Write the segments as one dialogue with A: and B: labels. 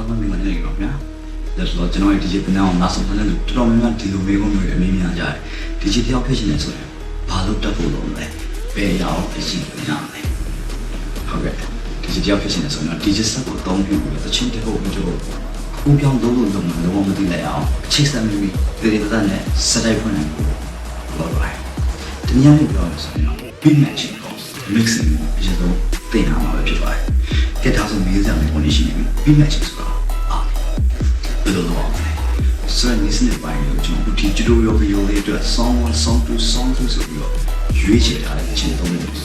A: အားမင်္ဂလာပါခင်ဗျာလက်ဆိုတော့ကျွန်တော်ရဲ့ DJ ပနအောင်နောက်ဆုံးနဲ့တော်တော်များများဒီလိုမေးခွန်းမျိုးတွေအမေးများကြတယ် DJ တယောက်ဖြစ်ရှင်နေဆိုရင်ဘာလို့တက်ဖို့လုပ်လဲဘယ်ရောက်ဖြစ်ရှင်နေရမလဲဟုတ်ကဲ့ DJ တယောက်ဖြစ်ရှင်နေဆိုရင် DJ ဆက်ကိုအသုံးပြုပြီးသချင်းတစ်ခုကိုကျွန်တော်ခုပြောင်းလို့လုပ်မှာလုံးဝမသိလိုက်အောင်ချိတ်ဆက်မိပြီးဒီဒေသနဲ့စတိုက်ဖွင့်နိုင်ဖို့လုပ်လိုက်တနည်းအားဖြင့်ပြောရမယ်ဆိုရင် beat matching ကို mixing ကိုအရင်ဆုံးသင်ရမှာပဲဖြစ်ပါတယ်ကဲဒါဆိုမေးစရာမျိုးကိုရှိနေပြီ beat matching ဆိုတာဘယ်လိုလုပ်အောင်လဲဆိုရင်ဒီစနစ်ပိုင်းကိုကျွန်တော်ဒီ tutorial video လေးအတွက် song 1 song 2 song 2ဆိုပြီးတော့ရွေးချယ်ထားတဲ့အချိန်သုံးမျိုး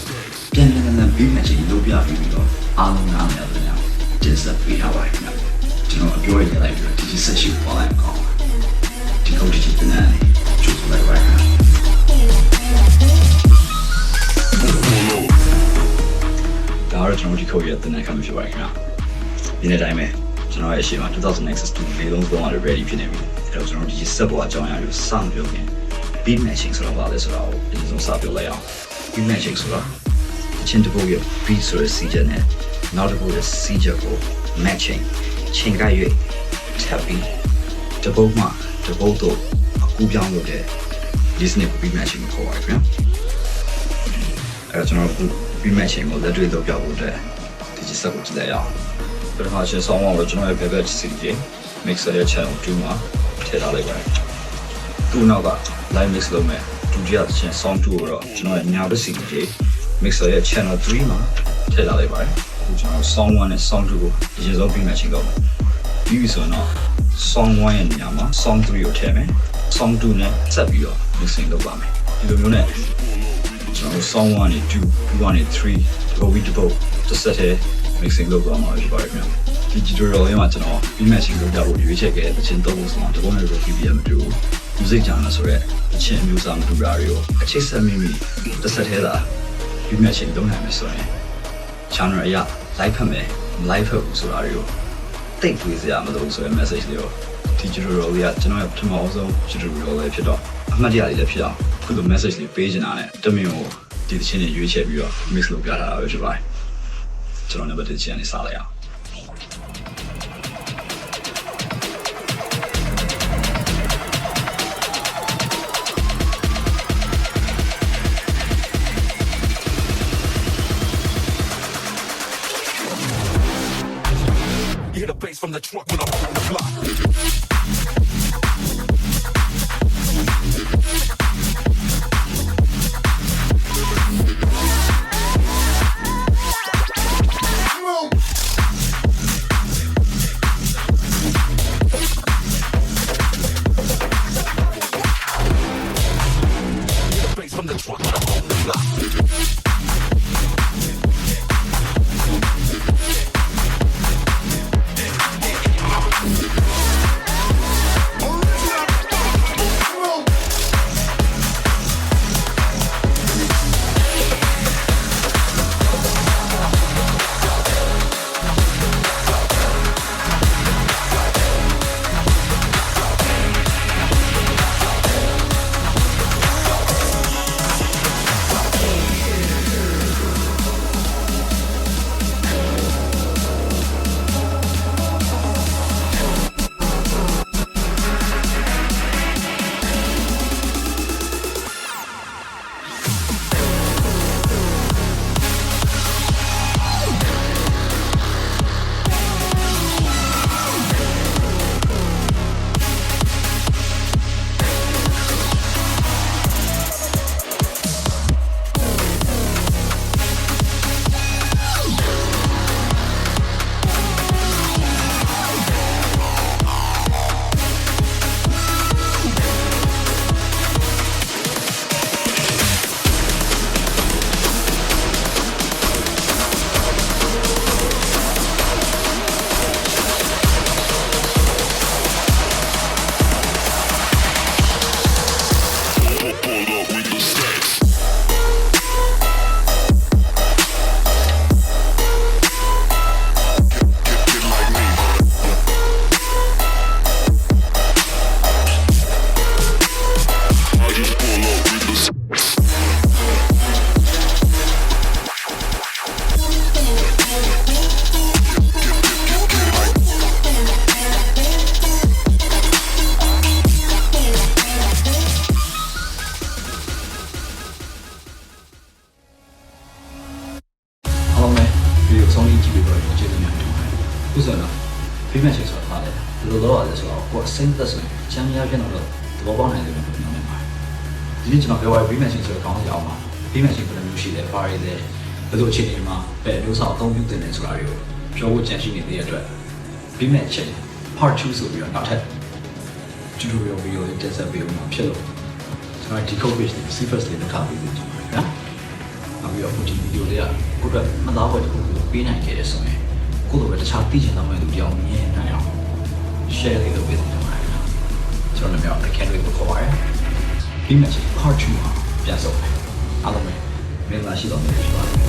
A: ပြန်ပြန် beat matching လုပ်ပြပြီးတော့အားလုံးနားလည်ရတယ်နော်တင်ဆက်ပေးထားပါတယ်ခင်ဗျကျွန်တော်အပြောရလိုက်ပြီးတော့ဒီ session ပေါ်လိုက်အောင်ဒီကုတ်ဒီတင်နေကျူလိုက်ပါခင်ဗျဒါတော့ကျွန်တော်ဒီ code ရတဲ့နေ့ကမှဖြစ်ပါခင်ဗျဒီနေ့တိုင်းပဲကျွန်တော်ရဲ့အရှိမ2000 Nexus 2လေးလုံးသုံးရ ready ဖြစ်နေပြီအဲ့တော့ကျွန်တော်ဒီ set ပေါ်အကြောင်းအရာကိုစမ်းပြောရင် beat matching ဆိုတာဘာလဲဆိုတာကိုဒီလိုစပြောလိုက်အောင် beat matching ဆိုတာအချင်းတစ်ပုတ်ရဲ့ beat ဆိုတဲ့ sequence နဲ့နောက်တစ်ပုတ်ရဲ့ sequence ကို matching ချိန်ကိုက်၍ထပ်ပြီးတစ်ပုတ်မှတစ်ပုတ်တော့အကူပြောင်းလုပ်တဲ့ listening beat matching ကိုခေါ်ပါခင်ဗျအဲ့တော့ကျွန်တော် beat matching ကိုလက်တွေ့လုပ်ပြဖို့အတွက်ဒီ set ကိုကြည့်လိုက်အောင်ပထမဆုံးဆောင်းအောင်လို့ကျွန်တော်ရဲ့ playback CD mixer ရဲ့ channel 2မှာထည့်ထားလိုက်ပါတယ်သူ့နောက်က live mix လုပ်မယ်ဒုတိယတစ်ချက် sound 2ကိုတော့ကျွန်တော်ရဲ့ညာဘက် CD mixer ရဲ့ channel 3မှာထည့်ထားလိုက်ပါတယ်အခုကျွန်တော် sound 1နဲ့ sound 2ကိုအရင်ဆုံး beat matching လုပ်မယ်ပြီးပြီဆိုတော့ sound 1ရဲ့ညာမှာ sound 3ကိုထည့်မယ် sound 2နဲ့ဆက်ပြီးတော့ mixing လုပ်ပါမယ်ဒီလိုမျိုးနဲ့ကျွန်တော် sound 1နဲ့ 2 2နဲ့ 3ဒီဘီတစ်ပုတ်တစ်ဆက်ထဲ mixing လုပ်သွားမှာဖြစ်ပါတယ်ခင်ဗျဒီ tutorial လေးမှာကျွန်တော် beat matching လုပ်ကြဖို့ရွေးချယ်ခဲ့တဲ့သချင်းသုံးခုဆိုတာတပုံးနဲ့ BPM မတူဘူး music genre ဆိုတဲ့သချင်းအမျိုးအစားမတူတာတွေကိုအချိတ်ဆက်မိတစ်ဆက်ထဲသာ beat matching လုပ်နိုင်မယ်ဆိုရင် genre အရ live ဖတ်မယ် live ဖတ်ဘူးဆိုတာတွေကိုတိတ်တွေးစရာမလိုဆိုတဲ့ message လေးကိုဒီ tutorial လေးကကျွန်တော်ရဲ့ပထမဆုံး tutorial လေးဖြစ်တော့အမှတ်တရလေးလည်းဖြစ်အောင်ခုလို message လေးပေးချင်တာနဲ့တမင်ကိုဒီသချင်းတွေရွေးချယ်ပြီးတော့ mix လုပ်ပြထားတာပဲဖြစ်ပါတယ်ကျွန်တော်နံပါတ်1ချင်းနေစားလိုက်အောင်
B: You hear the bass from the truck when I'm on the block. From the truck when I'm on the block.
C: ဆုံးလေးကြည့်ပြီးတော့ကျေးဇူးများတင်ပါတယ်ခုဆိုတော့ဖိမက်ချင်းဆိုတာပါတယ်ဘယ်လိုလုပ်ရလဲဆိုတော့ကိုယ်စိတ်သက်ဆိုရင်ချမ်းသာဖြစ်တော့သဘောပေါက်နိုင်တယ်လို့ပြောနေပါတယ်ဒီနေ့ကျွန်တော်ပြောရဖိမက်ချင်းဆိုတော့ကောင်းကြအောင်ပါဖိမက်ချင်းဘယ်လိုမျိုးရှိလဲဘာတွေလဲဘယ်လိုအခြေအနေမှာပဲမျိုးဆောင်အသုံးပြုတင်တယ်ဆိုတာတွေကိုပြောဖို့ကြံရှိနေတဲ့အတွက်ဖိမက်ချင်း part 2ဆိုပြီးတော့နောက်ထပ် tutorial video လေးတက်ဆက်ပေးဦးမှာဖြစ်လို့ကျွန်တော်ဒီ code page ကို first လေးလုပ်ထားပေးလို့ကျွန်တော်နော်နောက်ပြီးတော့ဒီ video လေးကကိုယ့်အတွက်မသားဘွယ်တစ်ခုကိုပေးနိုင်ခဲ့တဲ့ဆိုရင်ကိုယ့်လိုပဲတခြားသိချင်တဲ့လူတယောက်မြင်နိုင်အောင် share လေးလုပ်ပေးတယ်ကျွန်တော်လည်းမျိုး account လေးကိုခေါ်ပါတယ်ပြီးမှချင်း part 2မှာပြန်ဆုံးမယ်အားလုံးပဲမင်္ဂလာရှိတော်မူပါ